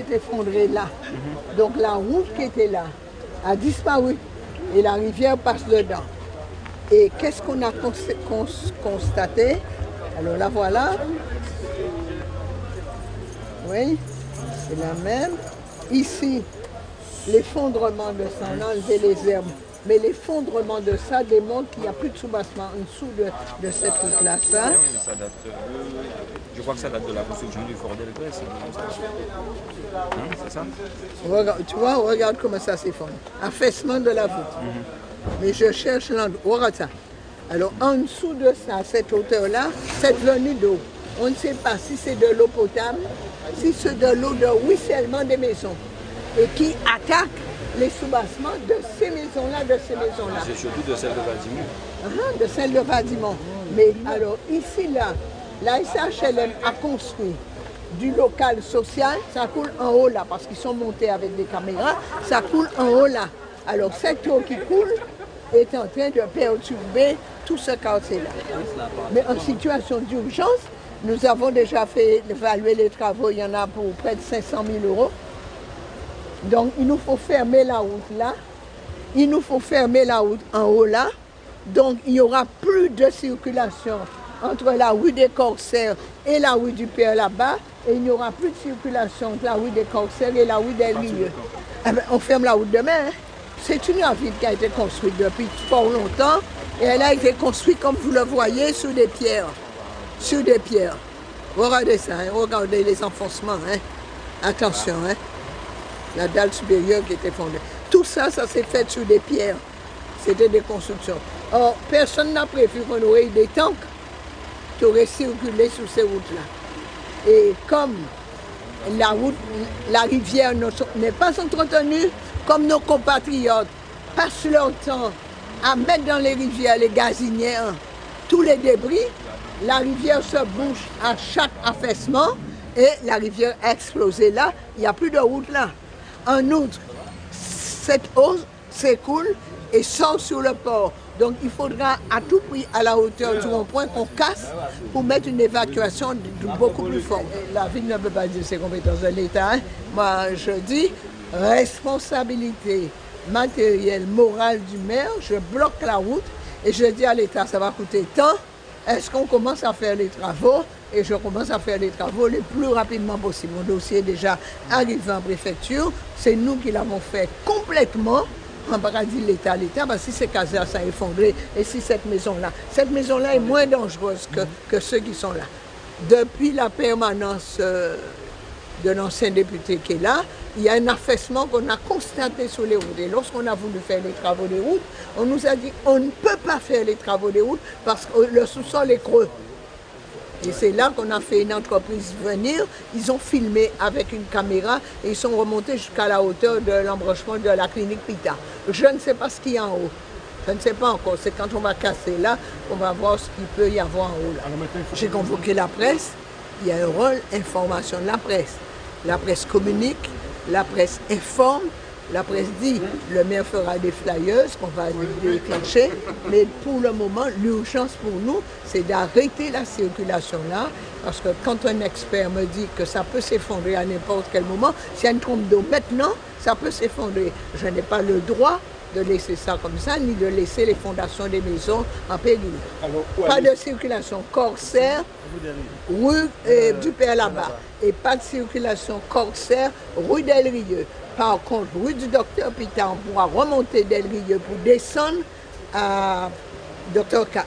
s'est effondrée là. Donc la route qui était là a disparu et la rivière passe dedans. Et qu'est-ce qu'on a constaté? Alors la voilà. Oui, c'est la même. Ici, l'effondrement de ça, on a enlevé les herbes. Mais l'effondrement de ça démontre qu'il n'y a plus de soubassement en dessous de cette route-là. Ça. Je crois que ça date de la construction du fort d'Elgrès. C'est ça? Tu vois, regarde comment ça s'effondre. Affaissement de la voûte. Mais je cherche l'endroit. Regarde ça. Alors, en dessous de ça, cette hauteur-là, cette venue d'eau, on ne sait pas si c'est de l'eau potable, si c'est de l'eau de ruissellement des maisons, et qui attaque les soubassements de ces maisons-là, C'est surtout de celle de Vadimont. De celle de Vadimont. Mais alors, ici, là, la SHLM a construit du local social, ça coule en haut là, parce qu'ils sont montés avec des caméras, ça coule en haut là. Alors, cette eau qui coule est en train de perturber tout ce quartier-là. Mais en situation d'urgence, nous avons déjà fait évaluer les travaux, il y en a pour près de 500 000 €. Donc, il nous faut fermer la route là. Il nous faut fermer la route en haut là. Donc, il n'y aura plus de circulation entre la rue des Corsaires et la rue du Père là-bas. Et il n'y aura plus de circulation entre la rue des Corsaires et la rue des Rieux. Eh bien, on ferme la route demain. Hein? C'est une ville qui a été construite depuis fort longtemps. Et elle a été construite, comme vous le voyez, sur des pierres. Sur des pierres. Regardez ça, hein? Regardez les enfoncements. Hein? Attention, hein? La dalle supérieure qui était fondée. Tout ça, ça s'est fait sur des pierres. C'était des constructions. Or, personne n'a prévu qu'on aurait eu des tanks qui auraient circulé sur ces routes-là. Et comme la rivière n'est pas entretenue, comme nos compatriotes passent leur temps à mettre dans les rivières, les gazinières, tous les débris, la rivière se bouche à chaque affaissement et la rivière a explosé là. Il n'y a plus de route là. En outre, cette eau s'écoule et sort sur le port. Donc il faudra à tout prix, à la hauteur du rond-point, qu'on casse pour mettre une évacuation beaucoup plus forte. La ville ne peut pas dire ses compétences de l'État. Hein. Moi, je dis responsabilité matérielle, morale du maire. Je bloque la route et je dis à l'État, ça va coûter tant. Est-ce qu'on commence à faire les travaux? Et je commence à faire les travaux le plus rapidement possible. Mon dossier est déjà arrivé en préfecture. C'est nous qui l'avons fait complètement. On ne va pas dire l'État, parce que si ces casernes sont effondrées et si cette maison-là est moins dangereuse que ceux qui sont là. Depuis la permanence de l'ancien député qui est là, il y a un affaissement qu'on a constaté sur les routes. Et lorsqu'on a voulu faire les travaux des routes, on nous a dit on ne peut pas faire les travaux des routes parce que le sous-sol est creux. Et c'est là qu'on a fait une entreprise venir. Ils ont filmé avec une caméra et ils sont remontés jusqu'à la hauteur de l'embranchement de la clinique Pita. Je ne sais pas ce qu'il y a en haut. Je ne sais pas encore. C'est quand on va casser là qu'on va voir ce qu'il peut y avoir en haut là. J'ai convoqué la presse. Il y a un rôle information de la presse. La presse communique, la presse informe. La presse dit, le maire fera des flyers qu'on va déclencher, mais pour le moment, l'urgence pour nous, c'est d'arrêter la circulation là, parce que quand un expert me dit que ça peut s'effondrer à n'importe quel moment, s'il y a une trompe d'eau maintenant, ça peut s'effondrer. Je n'ai pas le droit de laisser ça comme ça, ni de laisser les fondations des maisons en péril. Pas de circulation Corsaire, rue du Père là-bas, et pas de circulation Corsaire, rue Del Rieux. Par contre, rue du Docteur Pita, on pourra remonter Del Rieux pour descendre à Docteur K.